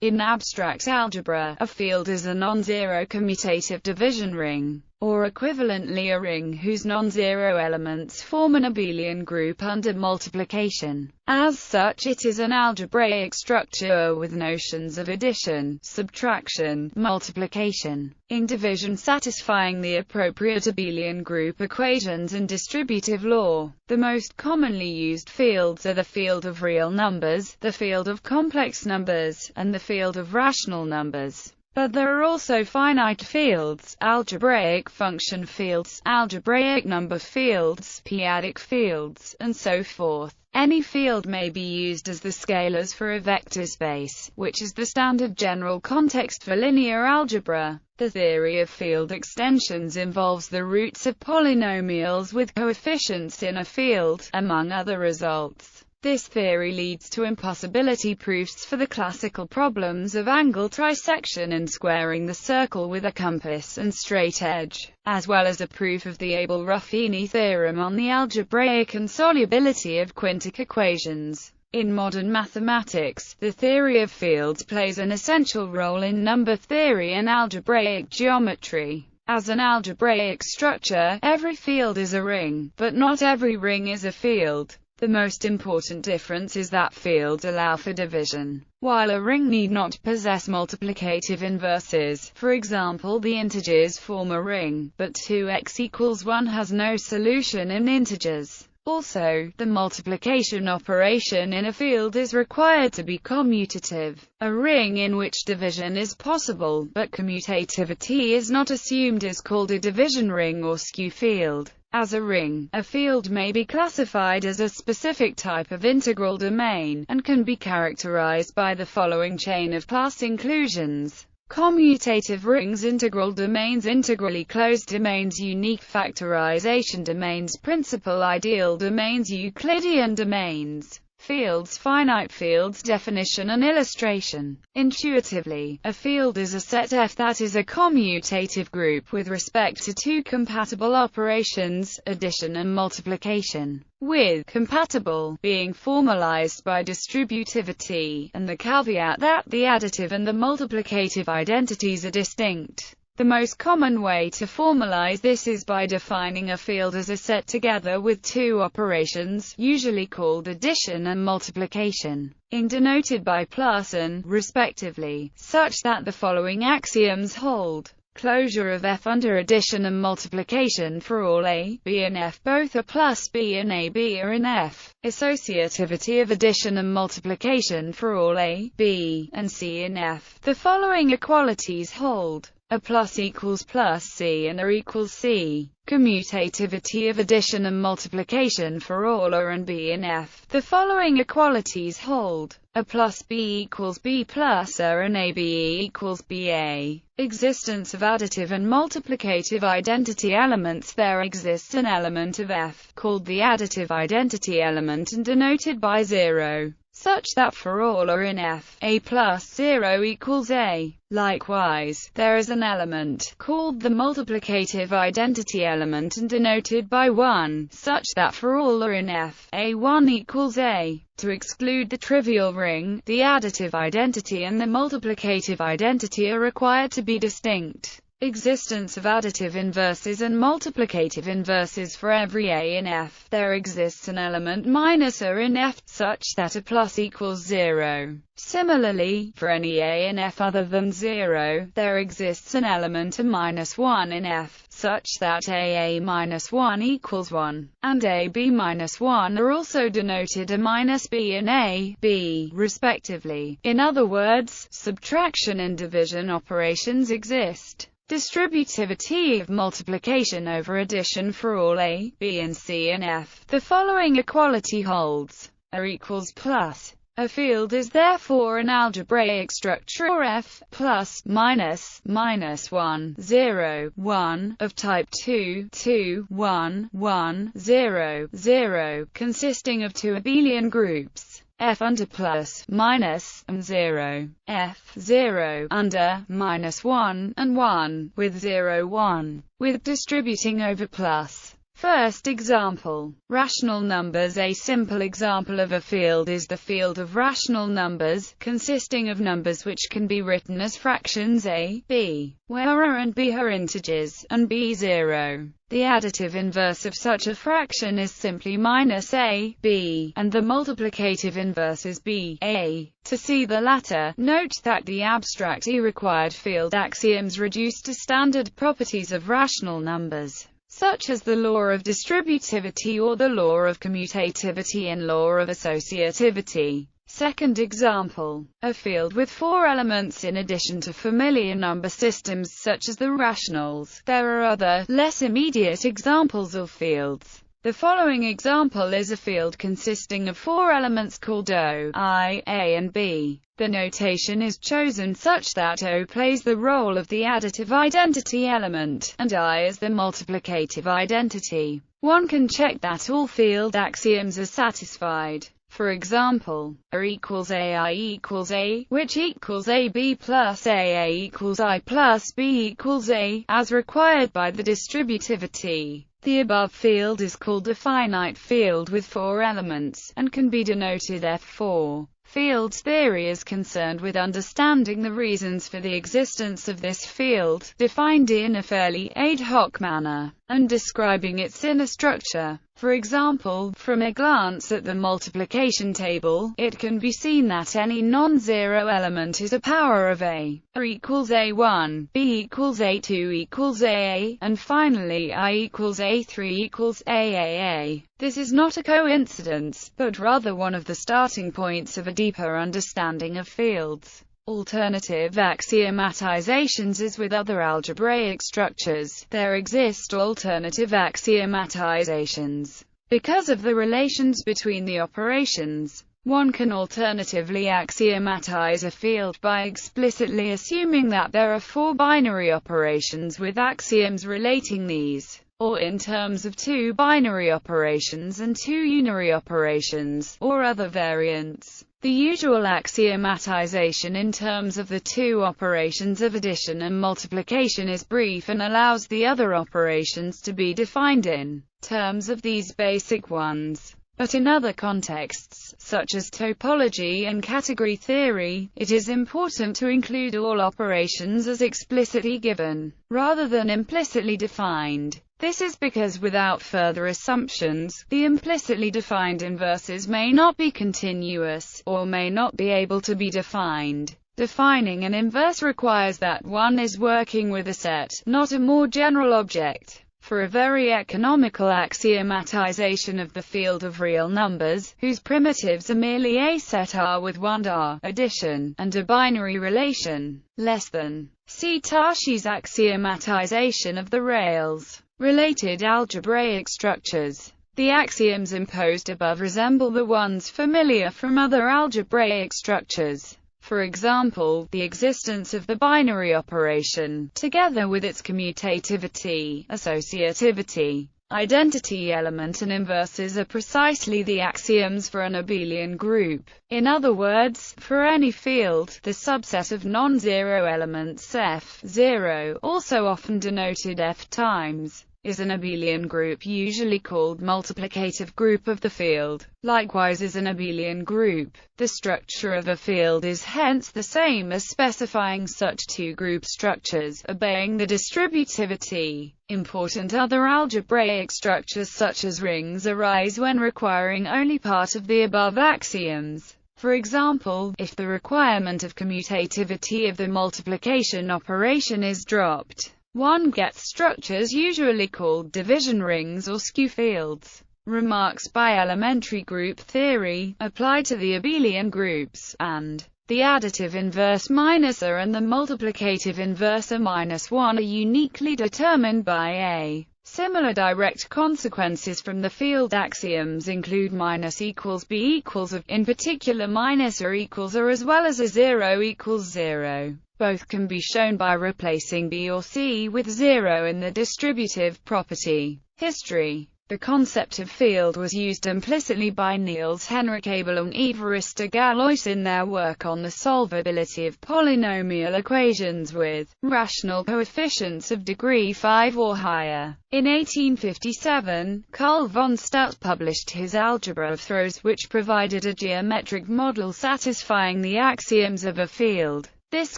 In abstract algebra, a field is a non-zero commutative division ring, or equivalently a ring whose non-zero elements form an abelian group under multiplication. As such, it is an algebraic structure with notions of addition, subtraction, multiplication, in division satisfying the appropriate abelian group equations and distributive law. The most commonly used fields are the field of real numbers, the field of complex numbers, and the field of rational numbers. But there are also finite fields, algebraic function fields, algebraic number fields, p-adic fields, and so forth. Any field may be used as the scalars for a vector space, which is the standard general context for linear algebra. The theory of field extensions involves the roots of polynomials with coefficients in a field, among other results. This theory leads to impossibility proofs for the classical problems of angle trisection and squaring the circle with a compass and straight edge, as well as a proof of the Abel-Ruffini theorem on the algebraic insolubility of quintic equations. In modern mathematics, the theory of fields plays an essential role in number theory and algebraic geometry. As an algebraic structure, every field is a ring, but not every ring is a field. The most important difference is that fields allow for division, while a ring need not possess multiplicative inverses. For example, the integers form a ring, but 2x equals 1 has no solution in integers. Also, the multiplication operation in a field is required to be commutative, a ring in which division is possible, but commutativity is not assumed is called a division ring or skew field. As a ring, a field may be classified as a specific type of integral domain, and can be characterized by the following chain of class inclusions. Commutative rings, integral domains, integrally closed domains, unique factorization domains, principal ideal domains, Euclidean domains. Fields, finite fields, definition and illustration. Intuitively, a field is a set F that is a commutative group with respect to two compatible operations, addition and multiplication, with compatible being formalized by distributivity, and the caveat that the additive and the multiplicative identities are distinct. The most common way to formalize this is by defining a field as a set together with two operations, usually called addition and multiplication, denoted by plus and, respectively, such that the following axioms hold. Closure of F under addition and multiplication for all A, B and F both are plus B and A, B are in F. Associativity of addition and multiplication for all A, B, and C in F. The following equalities hold. A plus equals plus C and A equals C. Commutativity of addition and multiplication for all A and B in F. The following equalities hold. A plus B equals B plus A and AB equals BA. Existence of additive and multiplicative identity elements. There exists an element of F, called the additive identity element and denoted by 0. Such that for all A in F, A plus 0 equals A. Likewise, there is an element, called the multiplicative identity element and denoted by 1, such that for all A in F, A1 equals A. To exclude the trivial ring, the additive identity and the multiplicative identity are required to be distinct. Existence of additive inverses and multiplicative inverses. For every A in F, there exists an element minus A in F, such that A plus equals 0. Similarly, for any A in F other than 0, there exists an element A minus 1 in F, such that AA minus 1 equals 1, and AB minus 1 are also denoted A minus B and A, B, respectively. In other words, subtraction and division operations exist. Distributivity of multiplication over addition for all A, B and C in F. The following equality holds. A equals plus. A field is therefore an algebraic structure F plus minus 1 0 1 of type 2 2 1 1 0 0, consisting of two abelian groups. F under plus, minus, and 0, F, 0, under, minus 1, and 1, with 0, 1, with distributing over plus. First example. Rational numbers. A simple example of a field is the field of rational numbers, consisting of numbers which can be written as fractions a, b, where a and b are integers, and b 0. The additive inverse of such a fraction is simply minus a, b, and the multiplicative inverse is b, a. To see the latter, note that the abstractly required field axioms reduce to standard properties of rational numbers, such as the law of distributivity or the law of commutativity and law of associativity. Second example. A field with 4 elements in addition to familiar number systems such as the rationals. There are other, less immediate examples of fields. The following example is a field consisting of 4 elements called O, I, A and B. The notation is chosen such that O plays the role of the additive identity element, and I is the multiplicative identity. One can check that all field axioms are satisfied. For example, A equals AI equals A, which equals AB plus AA equals I plus B equals A, as required by the distributivity. The above field is called a finite field with 4 elements, and can be denoted F4. Fields theory is concerned with understanding the reasons for the existence of this field, defined in a fairly ad hoc manner, and describing its inner structure. For example, from a glance at the multiplication table, it can be seen that any non-zero element is a power of A equals A1, B equals A2 equals AA, and finally I equals A3 equals AAA. This is not a coincidence, but rather one of the starting points of a deeper understanding of fields. Alternative axiomatizations. As with other algebraic structures, there exist alternative axiomatizations. Because of the relations between the operations, one can alternatively axiomatize a field by explicitly assuming that there are 4 binary operations with axioms relating these, or in terms of 2 binary operations and 2 unary operations, or other variants. The usual axiomatization in terms of the 2 operations of addition and multiplication is brief and allows the other operations to be defined in terms of these basic ones. But in other contexts, such as topology and category theory, it is important to include all operations as explicitly given, rather than implicitly defined. This is because without further assumptions, the implicitly defined inverses may not be continuous, or may not be able to be defined. Defining an inverse requires that one is working with a set, not a more general object. For a very economical axiomatization of the field of real numbers, whose primitives are merely a set R with one R, addition, and a binary relation, less than. See Tashi's axiomatization of the rails. Related algebraic structures. The axioms imposed above resemble the ones familiar from other algebraic structures. For example, the existence of the binary operation, together with its commutativity, associativity, identity element and inverses are precisely the axioms for an abelian group. In other words, for any field, the subset of non-zero elements F0, also often denoted F times, is an abelian group usually called multiplicative group of the field. Likewise is an abelian group. The structure of a field is hence the same as specifying such 2 group structures, obeying the distributivity. Important other algebraic structures such as rings arise when requiring only part of the above axioms. For example, if the requirement of commutativity of the multiplication operation is dropped, one gets structures usually called division rings or skew fields. Remarks by elementary group theory apply to the abelian groups, and the additive inverse minus A and the multiplicative inverse A minus 1 are uniquely determined by A. Similar direct consequences from the field axioms include minus equals B equals A, in particular minus A equals A as well as A 0 equals 0. Both can be shown by replacing B or C with 0 in the distributive property. History. The concept of field was used implicitly by Niels Henrik Abel and Evarista Galois in their work on the solvability of polynomial equations with rational coefficients of degree 5 or higher. In 1857, Carl von Staudt published his algebra of throws, which provided a geometric model satisfying the axioms of a field. This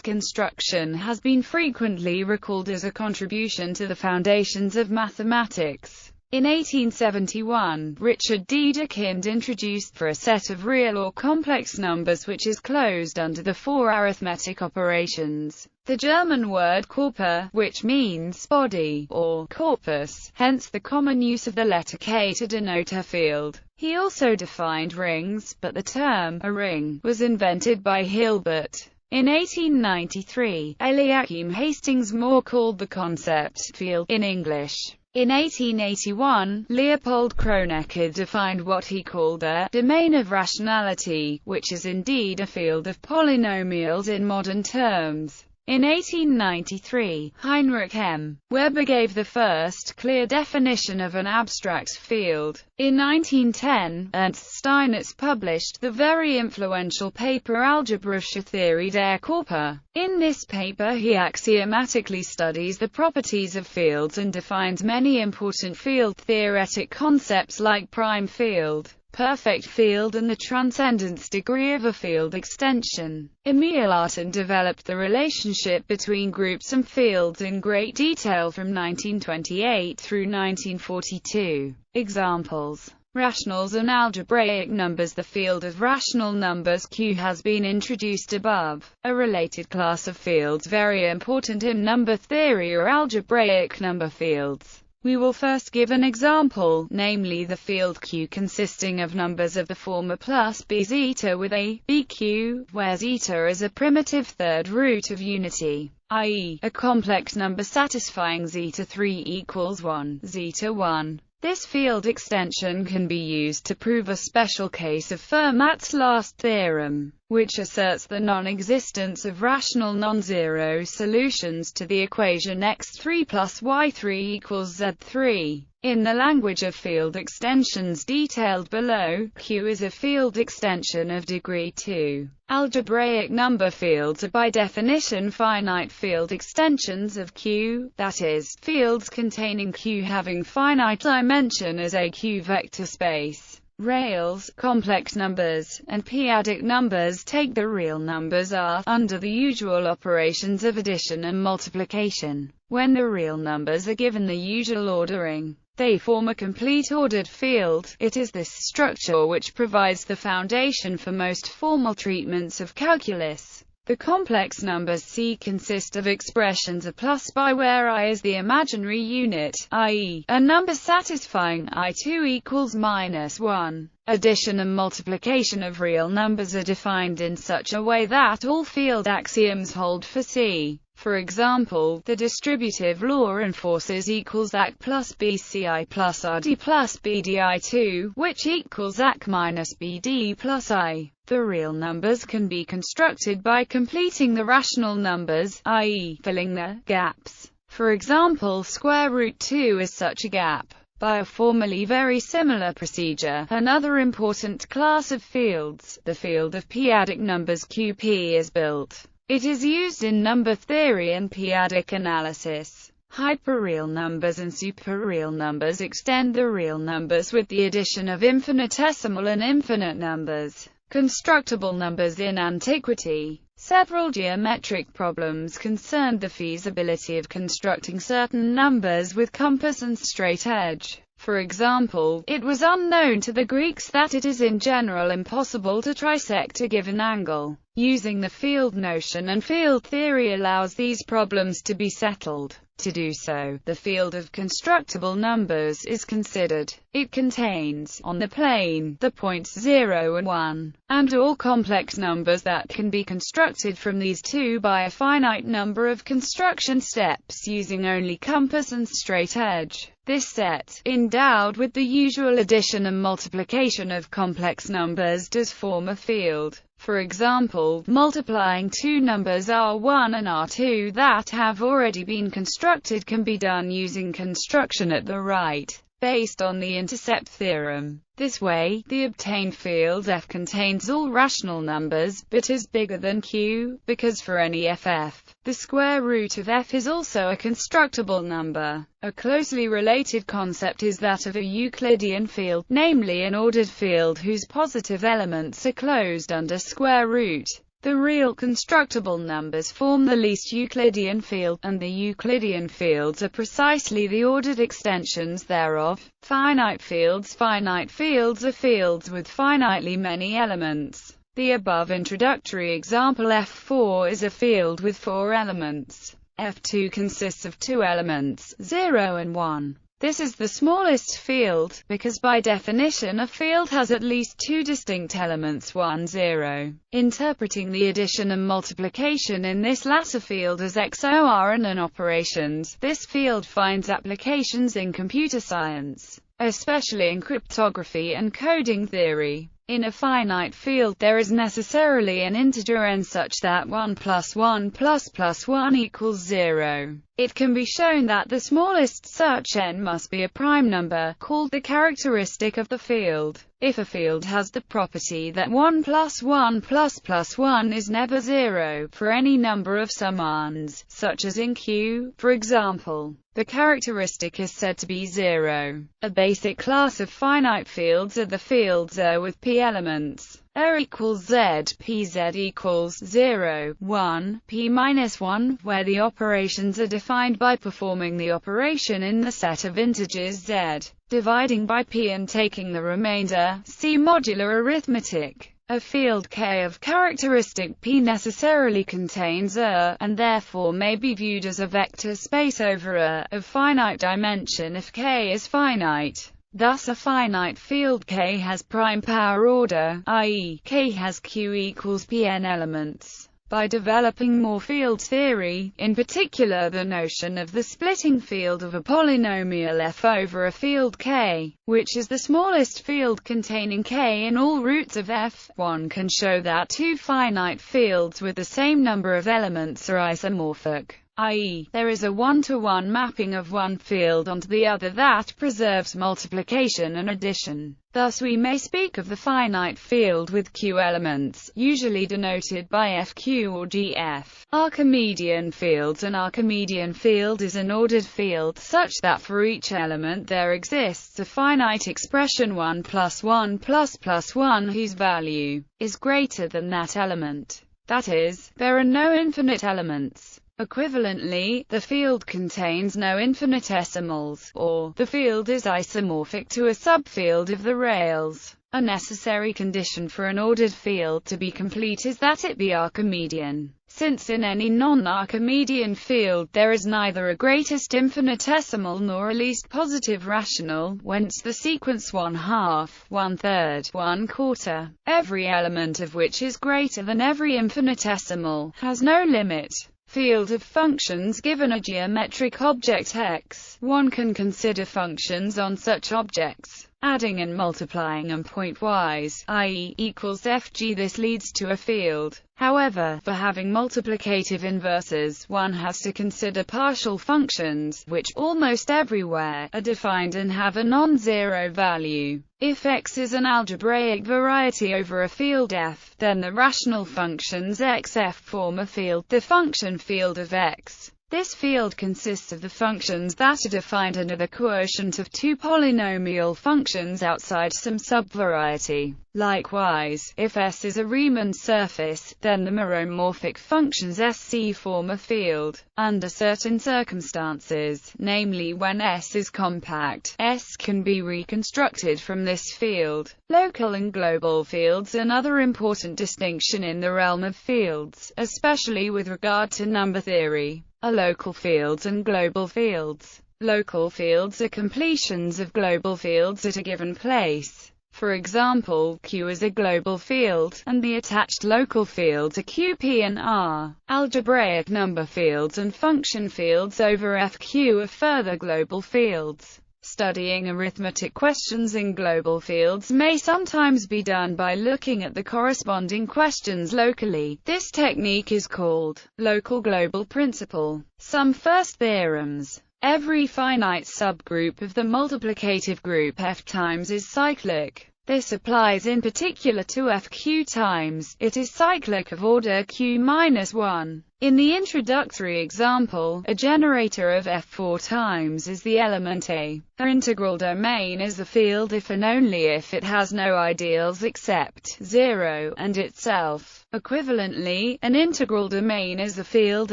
construction has been frequently recalled as a contribution to the foundations of mathematics. In 1871, Richard Dedekind introduced for a set of real or complex numbers which is closed under the four arithmetic operations, the German word Körper, which means body, or corpus, hence the common use of the letter K to denote a field. He also defined rings, but the term a ring was invented by Hilbert. In 1893, Eliakim Hastings Moore called the concept field in English. In 1881, Leopold Kronecker defined what he called a domain of rationality, which is indeed a field of polynomials in modern terms. In 1893, Heinrich M. Weber gave the first clear definition of an abstract field. In 1910, Ernst Steinitz published the very influential paper Algebraische Theorie der Körper. In this paper he axiomatically studies the properties of fields and defines many important field-theoretic concepts like prime field, perfect field and the transcendence degree of a field extension. Emil Artin developed the relationship between groups and fields in great detail from 1928 through 1942. Examples: rationals and algebraic numbers. The field of rational numbers Q has been introduced above. A related class of fields very important in number theory are algebraic number fields. We will first give an example, namely the field Q consisting of numbers of the form a plus b zeta with a, bq, where zeta is a primitive third root of unity, i.e., a complex number satisfying zeta 3 equals 1, zeta 1. This field extension can be used to prove a special case of Fermat's last theorem, which asserts the non-existence of rational non-zero solutions to the equation x3 plus y3 equals z3. In the language of field extensions detailed below, Q is a field extension of degree 2. Algebraic number fields are by definition finite field extensions of Q, that is, fields containing Q having finite dimension as a Q vector space. Reals, complex numbers, and p-adic numbers take the real numbers R under the usual operations of addition and multiplication. When the real numbers are given the usual ordering, they form a complete ordered field. It is this structure which provides the foundation for most formal treatments of calculus. The complex numbers C consist of expressions a plus by where I is the imaginary unit, i.e., a number satisfying I2 equals -1. Addition and multiplication of real numbers are defined in such a way that all field axioms hold for C. For example, the distributive law enforces equals AC plus BCI plus RD plus BDI2, which equals AC minus BD plus I. The real numbers can be constructed by completing the rational numbers, i.e., filling the gaps. For example, square root 2 is such a gap. By a formally very similar procedure, another important class of fields, the field of p-adic numbers QP, is built. It is used in number theory and p-adic analysis. Hyperreal numbers and superreal numbers extend the real numbers with the addition of infinitesimal and infinite numbers. Constructible numbers. In antiquity, several geometric problems concerned the feasibility of constructing certain numbers with compass and straight edge. For example, it was unknown to the Greeks that it is in general impossible to trisect a given angle. Using the field notion and field theory allows these problems to be settled. To do so, the field of constructible numbers is considered. It contains, on the plane, the points 0 and 1, and all complex numbers that can be constructed from these two by a finite number of construction steps using only compass and straight edge. This set, endowed with the usual addition and multiplication of complex numbers, does form a field. For example, multiplying two numbers R1 and R2 that have already been constructed can be done using construction at the right. based on the intercept theorem. This way, the obtained field F contains all rational numbers, but is bigger than Q, because for any ff, the square root of F is also a constructible number. A closely related concept is that of a Euclidean field, namely an ordered field whose positive elements are closed under square root. The real constructible numbers form the least Euclidean field, and the Euclidean fields are precisely the ordered extensions thereof. Finite fields are fields with finitely many elements. The above introductory example F4 is a field with 4 elements. F2 consists of 2 elements, 0 and 1. This is the smallest field, because by definition a field has at least 2 distinct elements 1, 0. Interpreting the addition and multiplication in this latter field as XOR and AND operations, this field finds applications in computer science, especially in cryptography and coding theory. In a finite field there is necessarily an integer n such that 1 plus 1 plus plus 1 equals 0. It can be shown that the smallest such n must be a prime number, called the characteristic of the field. If a field has the property that 1 plus 1 plus plus 1 is never 0 for any number of summands, such as in Q, for example, the characteristic is said to be 0. A basic class of finite fields are the fields R with p elements. R equals Z, Pz equals 0, 1, P minus 1, where the operations are defined by performing the operation in the set of integers Z, dividing by P and taking the remainder. See modular arithmetic. A field K of characteristic P necessarily contains R, and therefore may be viewed as a vector space over R, of finite dimension if K is finite. Thus a finite field K has prime power order, i.e., K has Q equals Pn elements. By developing more field theory, in particular the notion of the splitting field of a polynomial f over a field K, which is the smallest field containing K in all roots of f, one can show that 2 finite fields with the same number of elements are isomorphic, i.e., there is a one-to-one mapping of one field onto the other that preserves multiplication and addition. Thus we may speak of the finite field with Q elements, usually denoted by FQ or GF. Archimedean fields. An Archimedean field is an ordered field such that for each element there exists a finite expression 1 plus 1 plus plus 1 whose value is greater than that element. That is, there are no infinite elements. Equivalently, the field contains no infinitesimals, or the field is isomorphic to a subfield of the rails. A necessary condition for an ordered field to be complete is that it be Archimedean, since in any non-Archimedean field there is neither a greatest infinitesimal nor a least positive rational, whence the sequence 1/2, 1/3, 1/4, every element of which is greater than every infinitesimal, has no limit. Field of functions. Given a geometric object X, one can consider functions on such objects, adding and multiplying them pointwise, i.e., equals Fg. This leads to a field. However, for having multiplicative inverses, one has to consider partial functions, which, almost everywhere, are defined and have a non-zero value. If X is an algebraic variety over a field F, then the rational functions xf form a field, the function field of X. This field consists of the functions that are defined under the quotient of 2 polynomial functions outside some subvariety. Likewise, if S is a Riemann surface, then the meromorphic functions SC form a field. Under certain circumstances, namely when S is compact, S can be reconstructed from this field. Local and global fields. Another important distinction in the realm of fields, especially with regard to number theory, are local fields and global fields. Local fields are completions of global fields at a given place. For example, Q is a global field, and the attached local fields are Q, P and R. Algebraic number fields and function fields over FQ are further global fields. Studying arithmetic questions in global fields may sometimes be done by looking at the corresponding questions locally. This technique is called local global principle. Some first theorems. Every finite subgroup of the multiplicative group F times is cyclic. This applies in particular to Fq times. It is cyclic of order q-1. In the introductory example, a generator of F4 times is the element A. Her integral domain is the field if and only if it has no ideals except 0 and itself. Equivalently, an integral domain is the field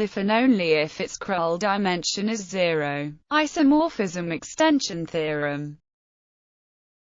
if and only if its Krull dimension is 0. Isomorphism extension theorem.